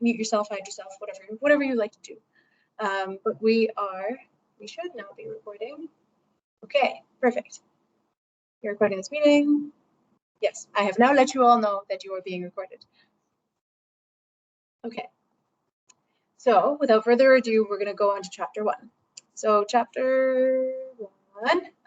mute yourself, hide yourself, whatever you like to do. But we should now be recording. Okay, perfect. You're recording this meeting. Yes, I have now let you all know that you are being recorded. Okay, so without further ado, we're going to go on to chapter 1. So chapter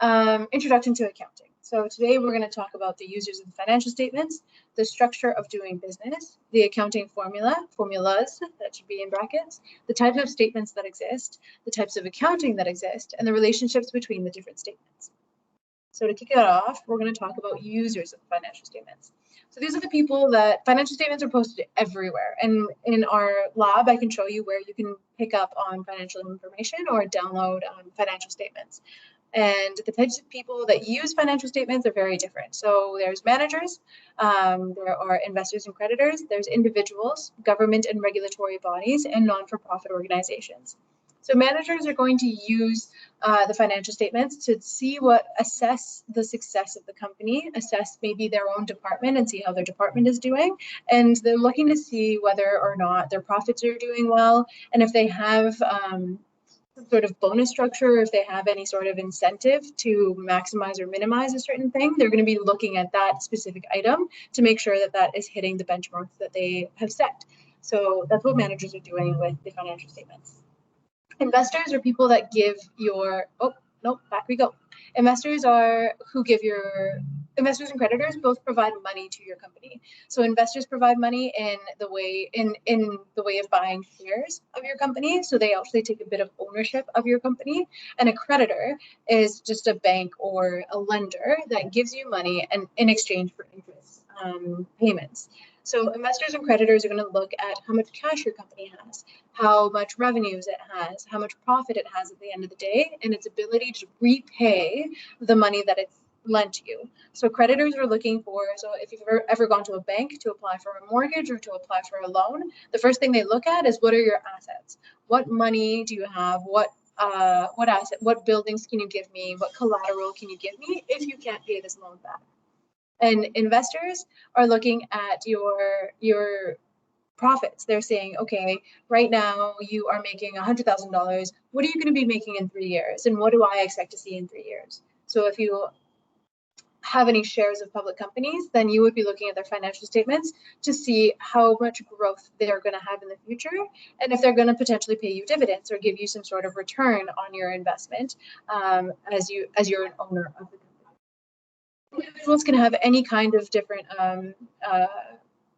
1, introduction to accounting. So today we're going to talk about the users of the financial statements, the structure of doing business, the accounting formulas that should be in brackets, the types of statements that exist, the types of accounting that exist, and the relationships between the different statements. So to kick it off, we're going to talk about users of financial statements. So these are the people that financial statements are posted everywhere. And in our lab, I can show you where you can pick up on financial information or download financial statements. And the types of people that use financial statements are very different. So there's managers, there are investors and creditors, there's individuals, government and regulatory bodies, and non-for-profit organizations. So managers are going to use the financial statements to assess the success of the company, assess maybe their own department and see how their department is doing. And they're looking to see whether or not their profits are doing well, and if they have some sort of bonus structure, or if they have any sort of incentive to maximize or minimize a certain thing, they're going to be looking at that specific item to make sure that that is hitting the benchmarks that they have set. So that's what managers are doing with the financial statements. Investors are people that give back we go. Investors and creditors both provide money to your company. So investors provide money in the way of buying shares of your company. So they actually take a bit of ownership of your company. And a creditor is just a bank or a lender that gives you money and in exchange for interest payments. So investors and creditors are going to look at how much cash your company has, how much revenues it has, how much profit it has at the end of the day, and its ability to repay the money that it's lent you. So creditors are looking for, so if you've ever gone to a bank to apply for a mortgage or to apply for a loan, the first thing they look at is what are your assets? What money do you have? What buildings can you give me? What collateral can you give me if you can't pay this loan back? And investors are looking at your profits. They're saying, okay, right now you are making $100,000. What are you going to be making in 3 years? And what do I expect to see in 3 years? So if you have any shares of public companies, then you would be looking at their financial statements to see how much growth they're going to have in the future, and if they're going to potentially pay you dividends or give you some sort of return on your investment as you're an owner of the company. Individuals can have any kind of different,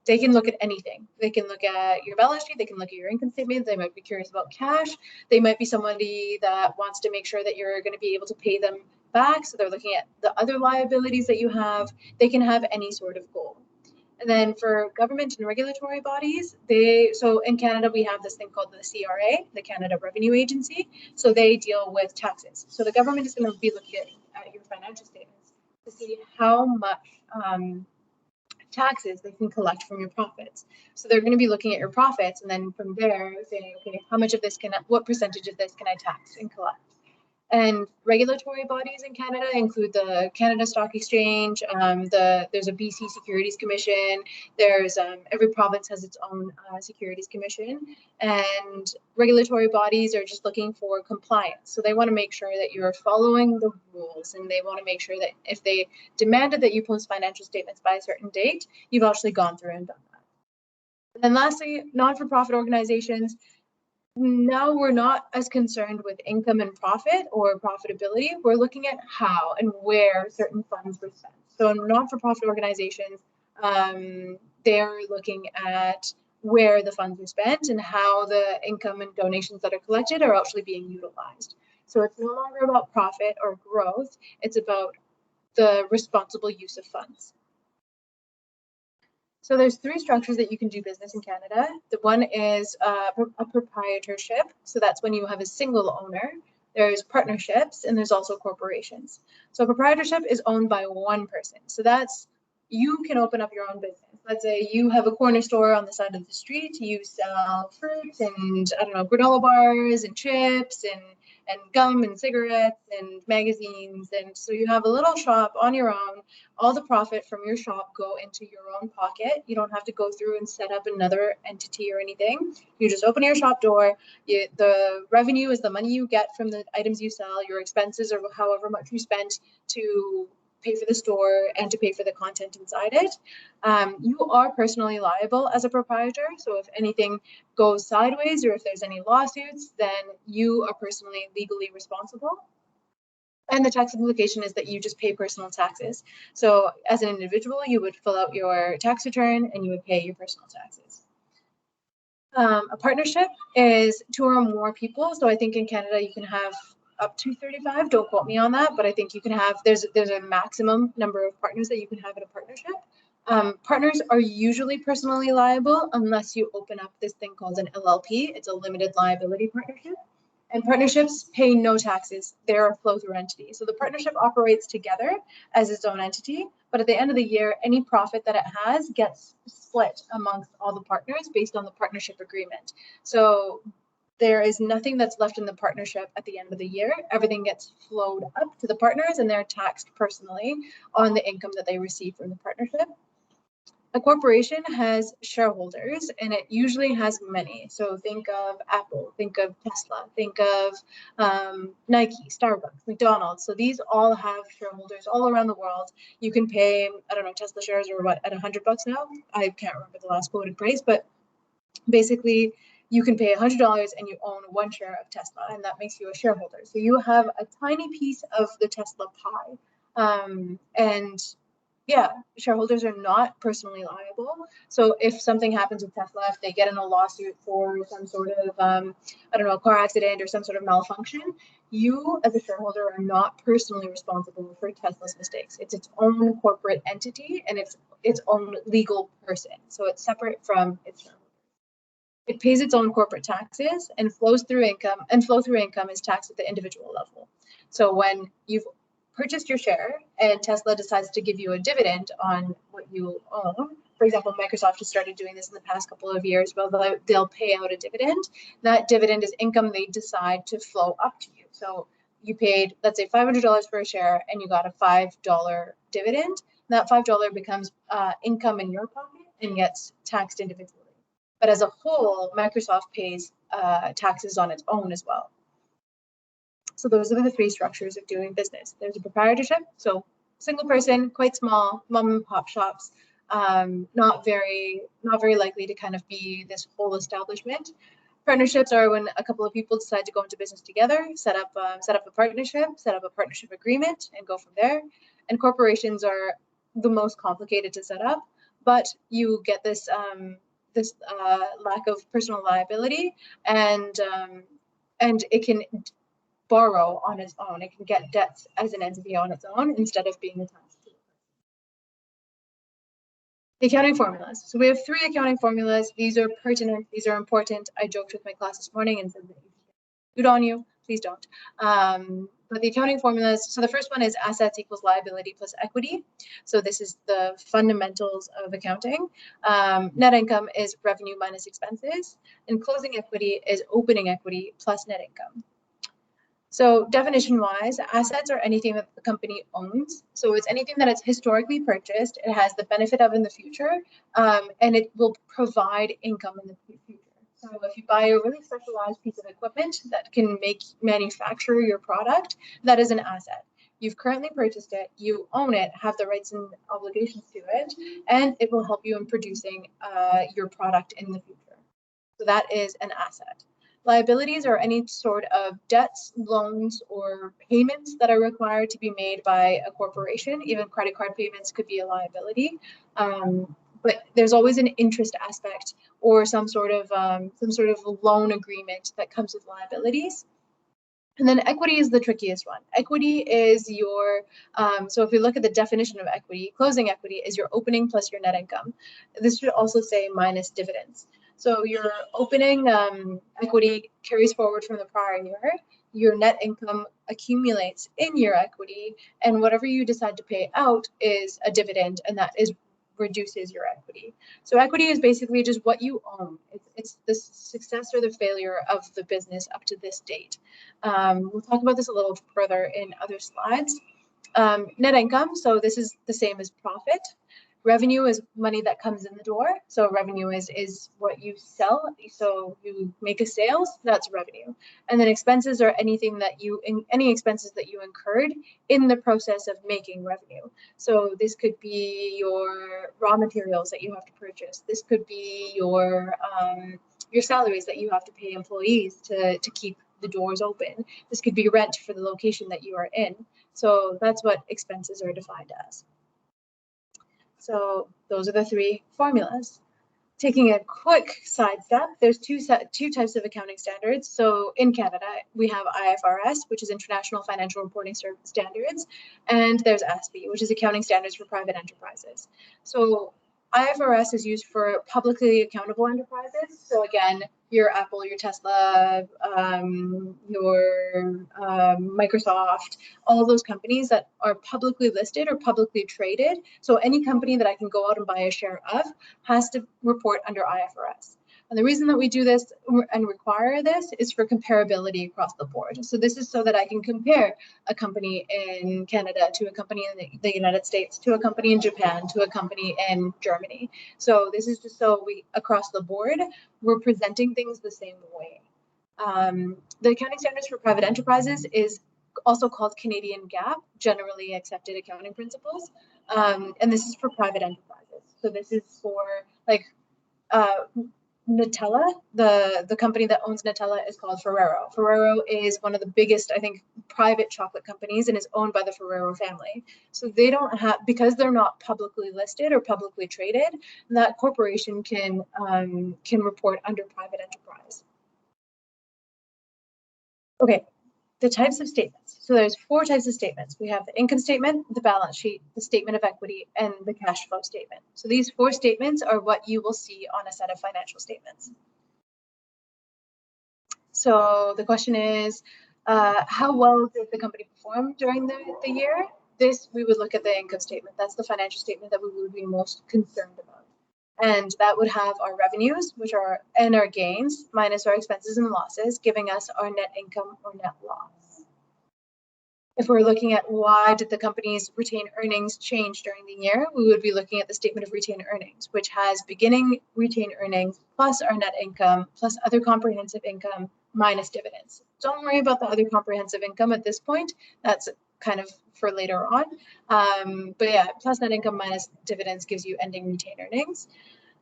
they can look at anything. They can look at your balance sheet, they can look at your income statement, they might be curious about cash, they might be somebody that wants to make sure that you're going to be able to pay them back, so they're looking at the other liabilities that you have. They can have any sort of goal. And then for government and regulatory bodies, so in Canada, we have this thing called the CRA, the Canada Revenue Agency. So they deal with taxes. So the government is going to be looking at your financial statements to see how much taxes they can collect from your profits. So they're going to be looking at your profits, and then from there saying, okay, what percentage of this can I tax and collect? And regulatory bodies in Canada include the Canada Stock Exchange, there's a BC Securities Commission, there's every province has its own securities commission, and regulatory bodies are just looking for compliance. So they want to make sure that you're following the rules, and they want to make sure that if they demanded that you post financial statements by a certain date, you've actually gone through and done that. And then lastly, non-for-profit organizations. Now we're not as concerned with income and profit or profitability. We're looking at how and where certain funds were spent. So in non-for-profit organizations, they're looking at where the funds were spent and how the income and donations that are collected are actually being utilized. So it's no longer about profit or growth. It's about the responsible use of funds. So there's 3 structures that you can do business in Canada. The one is a proprietorship. So that's when you have a single owner. There's partnerships, and there's also corporations. So proprietorship is owned by one person. So that's, you can open up your own business. Let's say you have a corner store on the side of the street. You sell fruit and, I don't know, granola bars and chips and gum and cigarettes and magazines. And so you have a little shop on your own. All the profit from your shop go into your own pocket. You don't have to go through and set up another entity or anything. You just open your shop door. The revenue is the money you get from the items you sell. Your expenses are however much you spent to pay for the store and to pay for the content inside it. You are personally liable as a proprietor. So if anything goes sideways or if there's any lawsuits, then you are personally legally responsible. And the tax implication is that you just pay personal taxes. So as an individual, you would fill out your tax return and you would pay your personal taxes. A partnership is 2 or more people. So I think in Canada you can have up to 35. Don't quote me on that, but I think you can have, there's a maximum number of partners that you can have in a partnership. Partners are usually personally liable unless you open up this thing called an LLP. It's a limited liability partnership. And partnerships pay no taxes. They're a flow-through entity. So the partnership operates together as its own entity, but at the end of the year, any profit that it has gets split amongst all the partners based on the partnership agreement. So there is nothing that's left in the partnership at the end of the year. Everything gets flowed up to the partners and they're taxed personally on the income that they receive from the partnership. A corporation has shareholders and it usually has many. So think of Apple, think of Tesla, think of Nike, Starbucks, McDonald's. So these all have shareholders all around the world. You can pay, I don't know, Tesla shares are what, at $100 now? I can't remember the last quoted price, but basically you can pay $100 and you own 1 share of Tesla and that makes you a shareholder. So you have a tiny piece of the Tesla pie. And yeah, shareholders are not personally liable. So if something happens with Tesla, if they get in a lawsuit for some sort of, I don't know, car accident or some sort of malfunction, you as a shareholder are not personally responsible for Tesla's mistakes. It's its own corporate entity and it's its own legal person. So it's separate from its shareholders. It pays its own corporate taxes and flows through income, and flow through income is taxed at the individual level. So when you've purchased your share and Tesla decides to give you a dividend on what you own. For example, Microsoft has started doing this in the past couple of years. Well, they'll pay out a dividend. That dividend is income they decide to flow up to you. So you paid, let's say, $500 for a share and you got a $5 dividend. That $5 becomes income in your pocket and gets taxed individually. But as a whole, Microsoft pays taxes on its own as well. So those are the 3 structures of doing business. There's a proprietorship, so single person, quite small, mom and pop shops, not very likely to kind of be this whole establishment. Partnerships are when a couple of people decide to go into business together, set up a partnership, set up a partnership agreement, and go from there. And corporations are the most complicated to set up, but you get this lack of personal liability, and it can borrow on its own. It can get debts as an entity on its own instead of being attached to it. The accounting formulas. So we have 3 accounting formulas. These are pertinent. These are important. I joked with my class this morning and said that you should good on you. Please don't. But the accounting formulas. So the first one is assets equals liability plus equity. So this is the fundamentals of accounting. Net income is revenue minus expenses, and closing equity is opening equity plus net income. So definition-wise, assets are anything that the company owns. So it's anything that it's historically purchased, it has the benefit of in the future, and it will provide income in the future. So if you buy a really specialized piece of equipment that can manufacture your product, that is an asset. You've currently purchased it, you own it, have the rights and obligations to it, and it will help you in producing your product in the future. So that is an asset. Liabilities are any sort of debts, loans, or payments that are required to be made by a corporation. Even credit card payments could be a liability. But there's always an interest aspect or some sort of loan agreement that comes with liabilities. And then equity is the trickiest one. Equity is your, so if we look at the definition of equity, closing equity is your opening plus your net income. This should also say minus dividends. So your opening equity carries forward from the prior year. Your net income accumulates in your equity, and whatever you decide to pay out is a dividend, and that reduces your equity. So equity is basically just what you own. It's the success or the failure of the business up to this date. We'll talk about this a little further in other slides. Net income, so this is the same as profit. Revenue is money that comes in the door. So revenue is what you sell. So you make a sales, that's revenue. And then expenses are anything that any expenses that you incurred in the process of making revenue. So this could be your raw materials that you have to purchase. This could be your salaries that you have to pay employees to keep the doors open. This could be rent for the location that you are in. So that's what expenses are defined as. So those are the three formulas. Taking a quick sidestep, there's two types of accounting standards. So in Canada, we have IFRS, which is International Financial Reporting Standards, and there's ASPE, which is Accounting Standards for Private Enterprises. So IFRS is used for publicly accountable enterprises. So again, your Apple, your Tesla, your Microsoft, all of those companies that are publicly listed or publicly traded. So any company that I can go out and buy a share of has to report under IFRS. And the reason that we do this and require this is for comparability across the board. So this is so that I can compare a company in Canada to a company in the United States, to a company in Japan, to a company in Germany. So this is just so we, across the board, we're presenting things the same way. The accounting standards for private enterprises is also called Canadian GAAP, Generally Accepted Accounting Principles. And this is for private enterprises. So this is for like, Nutella, the company that owns Nutella is called Ferrero. Ferrero is one of the biggest, I think, private chocolate companies and is owned by the Ferrero family. So they don't have, because they're not publicly listed or publicly traded, that corporation can report under private enterprise. Okay, the types of statements. So there's 4 types of statements. We have the income statement, the balance sheet, the statement of equity, and the cash flow statement. So these 4 statements are what you will see on a set of financial statements. So the question is, how well did the company perform during the year? We would look at the income statement. That's the financial statement that we would be most concerned about. And that would have our revenues, and our gains, minus our expenses and losses, giving us our net income or net loss. If we're looking at why did the company's retained earnings change during the year, we would be looking at the statement of retained earnings, which has beginning retained earnings plus our net income plus other comprehensive income minus dividends. Don't worry about the other comprehensive income at this point. That's kind of for later on. But yeah, plus net income minus dividends gives you ending retained earnings.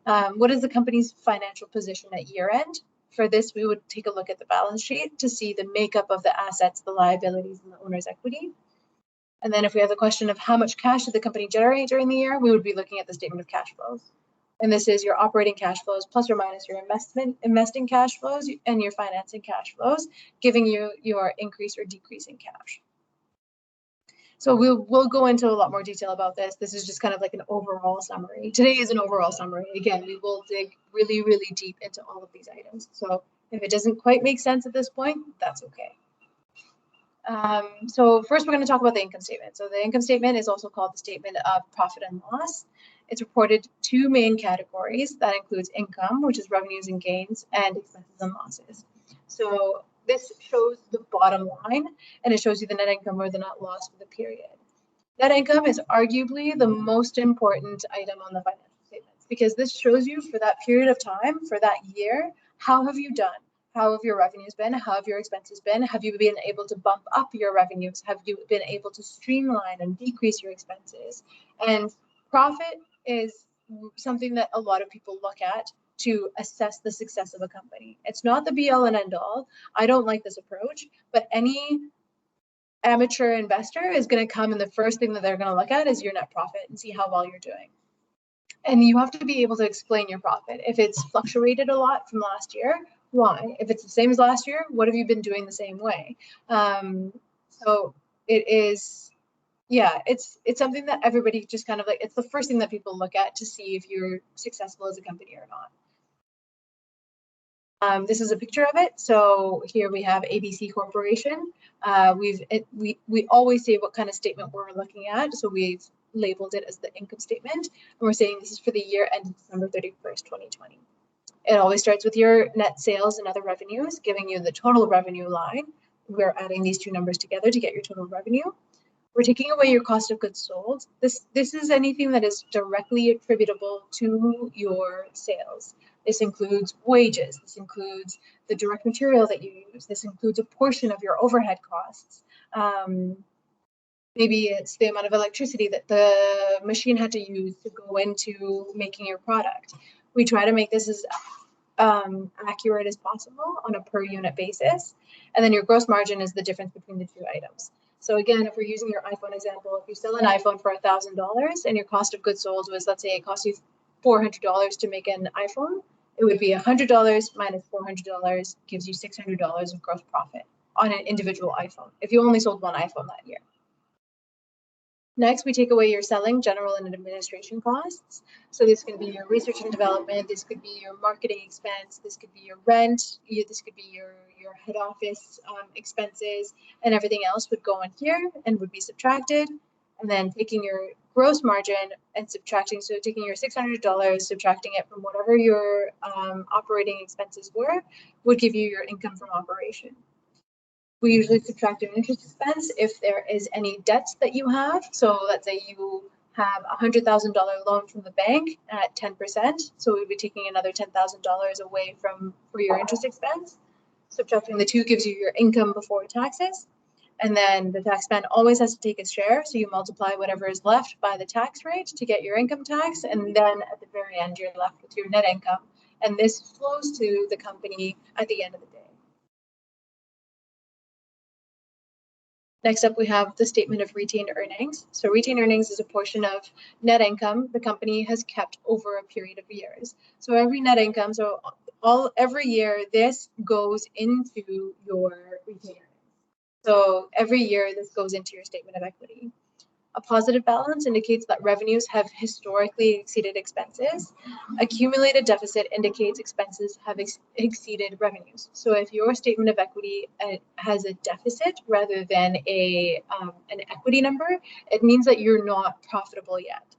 What is the company's financial position at year end? For this, we would take a look at the balance sheet to see the makeup of the assets, the liabilities, and the owner's equity. And then if we have the question of how much cash did the company generate during the year, we would be looking at the statement of cash flows. And this is your operating cash flows plus or minus your investing cash flows and your financing cash flows, giving you your increase or decrease in cash. So we'll go into a lot more detail about this. This is just kind of like an overall summary. Today is an overall summary. Again, we will dig really, really deep into all of these items. So if it doesn't quite make sense at this point, that's okay. So first we're going to talk about the income statement. So the income statement is also called the statement of profit and loss. It's reported 2 main categories. That includes income, which is revenues and gains, and expenses and losses. So this shows the bottom line, and it shows you the net income or the net loss for the period. Net income is arguably the most important item on the financial statements because this shows you for that period of time, for that year, how have you done? How have your revenues been? How have your expenses been? Have you been able to bump up your revenues? Have you been able to streamline and decrease your expenses? And profit is something that a lot of people look at to assess the success of a company. It's not the be all and end all. I don't like this approach, but any amateur investor is going to come and the first thing that they're going to look at is your net profit and see how well you're doing. And you have to be able to explain your profit. If it's fluctuated a lot from last year, why? If it's the same as last year, what have you been doing the same way? So it is, yeah, it's something that everybody just kind of like, it's the first thing that people look at to see if you're successful as a company or not. This is a picture of it. So here we have ABC Corporation. We always say what kind of statement we're looking at. So we've labeled it as the income statement. And we're saying this is for the year ended December 31st, 2020. It always starts with your net sales and other revenues, giving you the total revenue line. We're adding these two numbers together to get your total revenue. We're taking away your cost of goods sold. This is anything that is directly attributable to your sales. This includes wages. This includes the direct material that you use. This includes a portion of your overhead costs. Maybe it's the amount of electricity that the machine had to use to go into making your product. We try to make this as accurate as possible on a per unit basis. And then your gross margin is the difference between the two items. So again, if we're using your iPhone example, if you sell an iPhone for $1,000 and your cost of goods sold was, let's say it cost you $400 to make an iPhone, it would be $100 minus $400 gives you $600 of gross profit on an individual iPhone, if you only sold one iPhone that year. Next, we take away your selling, general, and administration costs. So this could be your research and development, this could be your marketing expense, this could be your rent, this could be your head office expenses, and everything else would go in here and would be subtracted. And then taking your gross margin and subtracting, so taking your $600, subtracting it from whatever your operating expenses were, would give you your income from operation. We usually subtract your interest expense if there is any debts that you have. So let's say you have a $100,000 loan from the bank at 10%. So we'd be taking another $10,000 away for your interest expense. Subtracting the two gives you your income before taxes. And then the tax man always has to take his share. So you multiply whatever is left by the tax rate to get your income tax. And then at the very end, you're left with your net income. And this flows to the company at the end of the day. Next up, we have the statement of retained earnings. So retained earnings is a portion of net income the company has kept over a period of years. So every net income, every year, this goes into your retained earnings. So every year, this goes into your statement of equity. A positive balance indicates that revenues have historically exceeded expenses. Accumulated deficit indicates expenses have exceeded revenues. So if your statement of equity has a deficit rather than an equity number, it means that you're not profitable yet.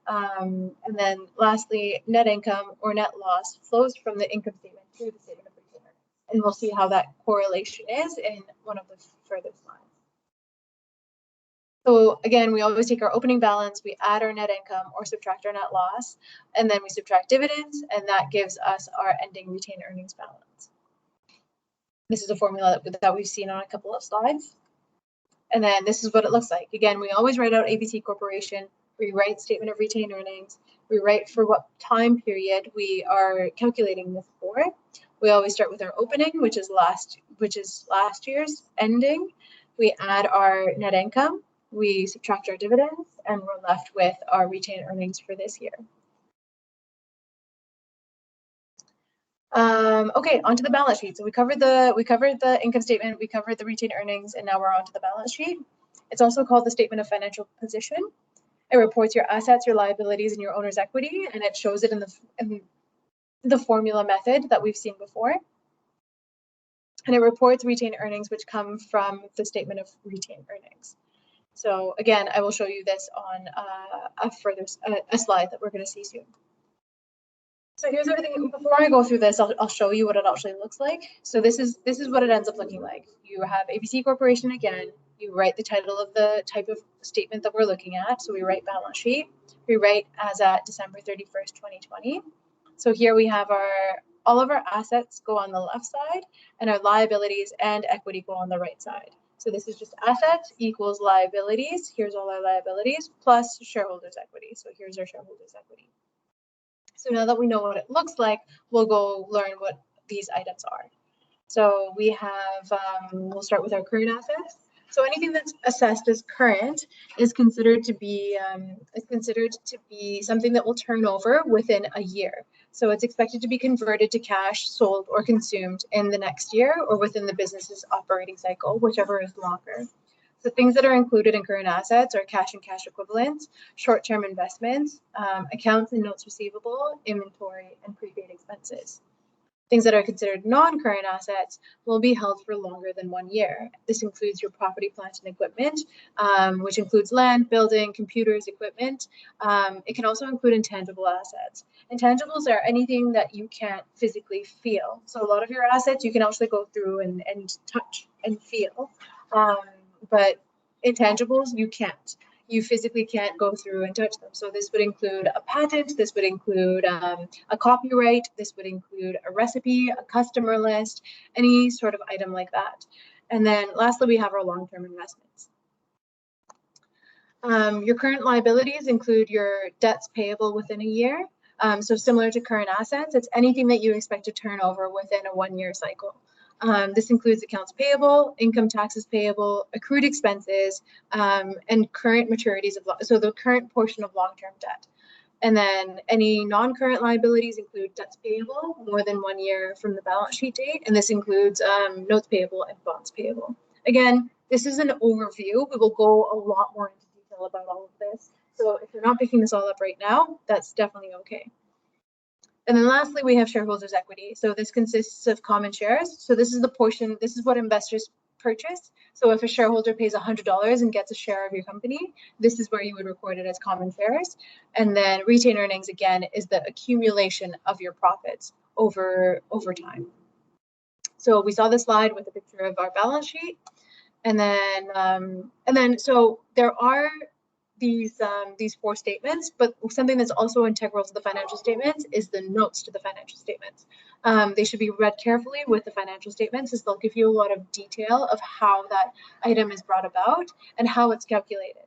And then lastly, net income or net loss flows from the income statement to the statement of retained earnings. And we'll see how that correlation is in one of the further slides. So again, we always take our opening balance, we add our net income or subtract our net loss, and then we subtract dividends, and that gives us our ending retained earnings balance. This is a formula that we've seen on a couple of slides. And then this is what it looks like. Again, we always write out ABC Corporation, we write statement of retained earnings, we write for what time period we are calculating this for. We always start with our opening, which is last year's ending. We add our net income. We subtract our dividends, and we're left with our retained earnings for this year. Okay, onto the balance sheet. So we covered the income statement, we covered the retained earnings, and now we're onto the balance sheet. It's also called the statement of financial position. It reports your assets, your liabilities, and your owner's equity, and it shows it in the formula method that we've seen before. And it reports retained earnings, which come from the statement of retained earnings. So again, I will show you this on a slide that we're going to see soon. So here's everything. Before I go through this, I'll show you what it actually looks like. So this is what it ends up looking like. You have ABC Corporation again. You write the title of the type of statement that we're looking at. So we write balance sheet. We write as at December 31st, 2020. So here we have all of our assets go on the left side, and our liabilities and equity go on the right side. So this is just assets equals liabilities. Here's all our liabilities plus shareholders' equity. So here's our shareholders' equity. So now that we know what it looks like, we'll go learn what these items are. So we have, we'll start with our current assets. So anything that's assessed as current is considered to be something that will turn over within a year. So it's expected to be converted to cash, sold, or consumed in the next year or within the business's operating cycle, whichever is longer. So things that are included in current assets are cash and cash equivalents, short-term investments, accounts and notes receivable, inventory, and prepaid expenses. Things that are considered non-current assets will be held for longer than 1 year. This includes your property, plant, and equipment, which includes land, building, computers, equipment. It can also include intangible assets. Intangibles are anything that you can't physically feel. So a lot of your assets you can actually go through and touch and feel, but intangibles you can't. You physically can't go through and touch them. So this would include a patent, this would include a copyright, this would include a recipe, a customer list, any sort of item like that. And then lastly, we have our long-term investments. Your current liabilities include your debts payable within a year. So similar to current assets, it's anything that you expect to turn over within a 1-year cycle. This includes accounts payable, income taxes payable, accrued expenses, and current maturities so the current portion of long-term debt. And then any non-current liabilities include debts payable more than 1 year from the balance sheet date, and this includes notes payable and bonds payable. Again, this is an overview. We will go a lot more into detail about all of this. So if you're not picking this all up right now, that's definitely okay. And then lastly, we have shareholders' equity. So this consists of common shares. So this is the portion, this is what investors purchase. So if a shareholder pays $100 and gets a share of your company, this is where you would record it as common shares. And then retained earnings, again, is the accumulation of your profits over time. So we saw this slide with a picture of our balance sheet. And then so there are these 4 statements, but something that's also integral to the financial statements is the notes to the financial statements. They should be read carefully with the financial statements, as they'll give you a lot of detail of how that item is brought about and how it's calculated.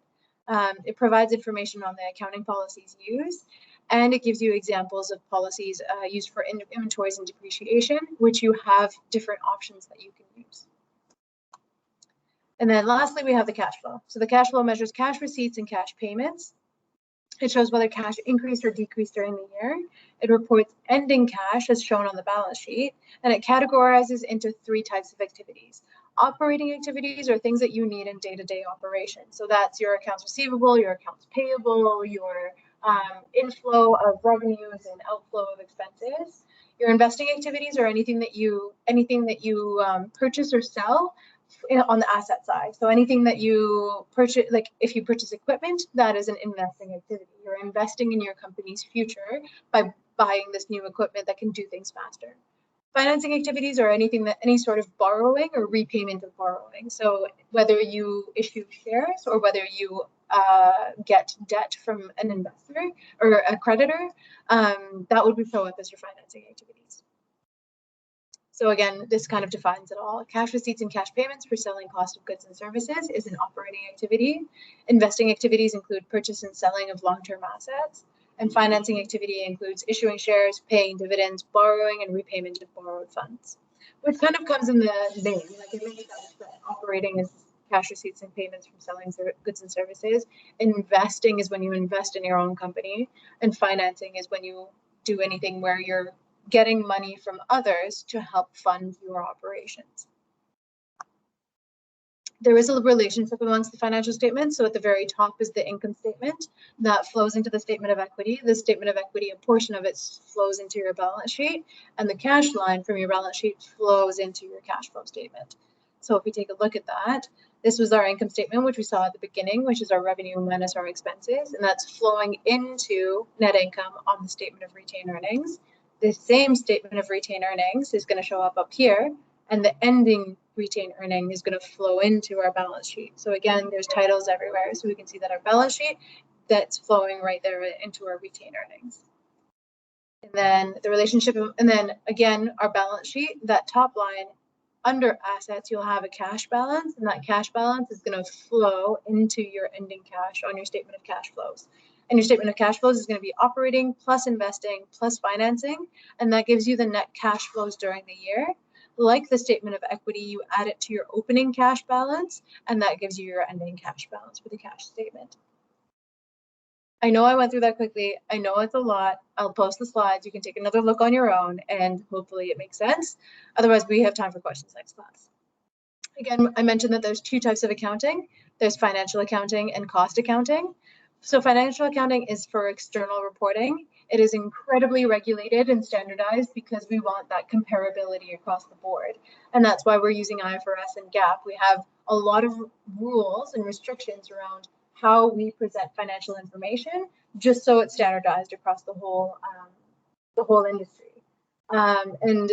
It provides information on the accounting policies used, and it gives you examples of policies used for inventories and depreciation, which you have different options that you can use. And then lastly, we have the cash flow. So the cash flow measures cash receipts and cash payments. It shows whether cash increased or decreased during the year. It reports ending cash as shown on the balance sheet, and it categorizes into 3 types of activities. Operating activities are things that you need in day-to-day operations. So that's your accounts receivable, your accounts payable, your inflow of revenues and outflow of expenses. Your investing activities are anything that you purchase or sell on the asset side. So anything that you purchase, like if you purchase equipment, that is an investing activity. You're investing in your company's future by buying this new equipment that can do things faster. Financing activities are any sort of borrowing or repayment of borrowing. So whether you issue shares or whether you get debt from an investor or a creditor, that would show up as your financing activities. So again, this kind of defines it all. Cash receipts and cash payments for selling cost of goods and services is an operating activity. Investing activities include purchase and selling of long-term assets. And financing activity includes issuing shares, paying dividends, borrowing, and repayment of borrowed funds, which kind of comes in the name. Like it makes sense that operating is cash receipts and payments from selling goods and services. Investing is when you invest in your own company. And financing is when you do anything where you're getting money from others to help fund your operations. There is a relationship amongst the financial statements. So at the very top is the income statement that flows into the statement of equity. The statement of equity, a portion of it flows into your balance sheet, and the cash line from your balance sheet flows into your cash flow statement. So if we take a look at that, this was our income statement, which we saw at the beginning, which is our revenue minus our expenses, and that's flowing into net income on the statement of retained earnings. The same statement of retained earnings is going to show up here, and the ending retained earning is going to flow into our balance sheet. So again, there's titles everywhere, so we can see that our balance sheet, that's flowing right there into our retained earnings. And then the relationship, and then again, our balance sheet, that top line, under assets, you'll have a cash balance, and that cash balance is going to flow into your ending cash on your statement of cash flows. And your statement of cash flows is going to be operating plus investing plus financing, and that gives you the net cash flows during the year. Like the statement of equity, you add it to your opening cash balance, and that gives you your ending cash balance for the cash statement. I know I went through that quickly. I know it's a lot. I'll post the slides. You can take another look on your own, and hopefully it makes sense. Otherwise, we have time for questions next class. Again, I mentioned that there's 2 types of accounting. There's financial accounting and cost accounting. So financial accounting is for external reporting. It is incredibly regulated and standardized because we want that comparability across the board. And that's why we're using IFRS and GAAP. We have a lot of rules and restrictions around how we present financial information, just so it's standardized across the whole industry. And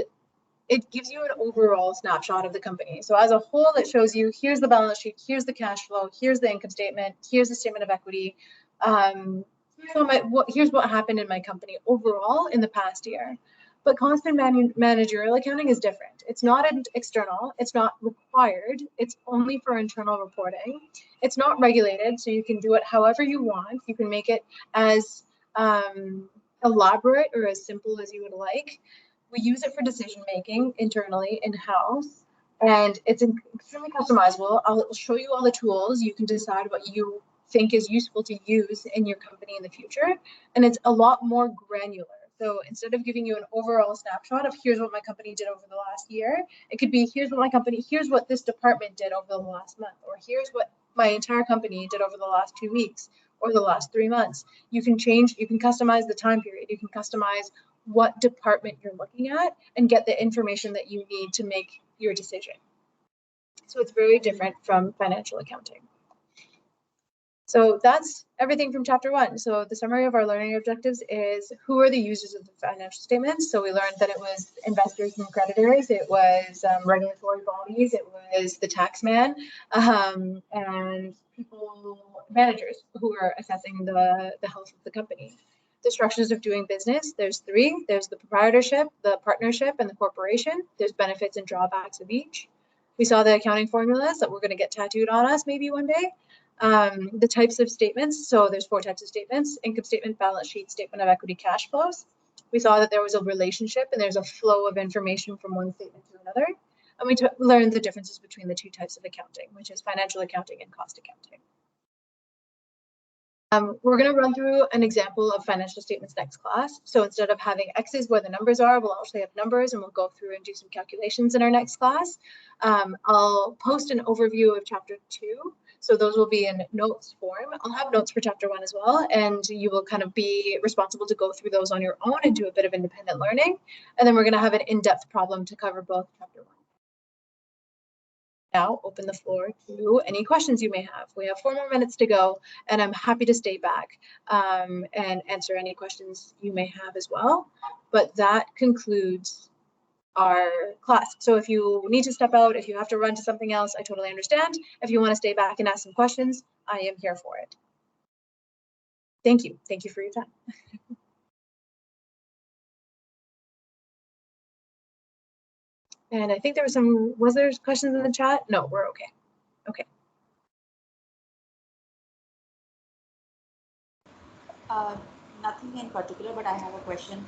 it gives you an overall snapshot of the company. So as a whole, it shows you, here's the balance sheet, here's the cash flow, here's the income statement, here's the statement of equity. Here's what happened in my company overall in the past year. But constant managerial accounting is different. It's not external, it's not required, it's only for internal reporting. It's not regulated, so you can do it however you want. You can make it as elaborate or as simple as you would like. We use it for decision making internally in-house, and it's extremely customizable. I'll show you all the tools. You can decide what you think is useful to use in your company in the future, and it's a lot more granular. So instead of giving you an overall snapshot of here's what my company did over the last year, it could be here's what this department did over the last month, or here's what my entire company did over the last 2 weeks or the last 3 months. You can customize the time period. You can customize what department you're looking at and get the information that you need to make your decision. So it's very different from financial accounting. So that's everything from chapter 1. So the summary of our learning objectives is, who are the users of the financial statements? So we learned that it was investors and creditors, it was regulatory bodies, it was the tax man, and managers who are assessing the health of the company. The structures of doing business, there's 3. There's the proprietorship, the partnership, and the corporation. There's benefits and drawbacks of each. We saw the accounting formulas that we're going to get tattooed on us maybe one day. The types of statements, so there's 4 types of statements: income statement, balance sheet, statement of equity, cash flows. We saw that there was a relationship and there's a flow of information from one statement to another. And we learned the differences between the 2 types of accounting, which is financial accounting and cost accounting. We're going to run through an example of financial statements next class. So instead of having X's where the numbers are, we'll actually have numbers, and we'll go through and do some calculations in our next class. I'll post an overview of chapter 2. So those will be in notes form. I'll have notes for chapter 1 as well, and you will kind of be responsible to go through those on your own and do a bit of independent learning. And then we're going to have an in-depth problem to cover both chapter 1. Now open the floor to any questions you may have. We have 4 more minutes to go, and I'm happy to stay back and answer any questions you may have as well. But that concludes our class. So if you need to step out, if you have to run to something else, I totally understand. If you want to stay back and ask some questions, I am here for it. Thank you. Thank you for your time. And I think there was there questions in the chat? No, we're okay. Okay. Nothing in particular, but I have a question.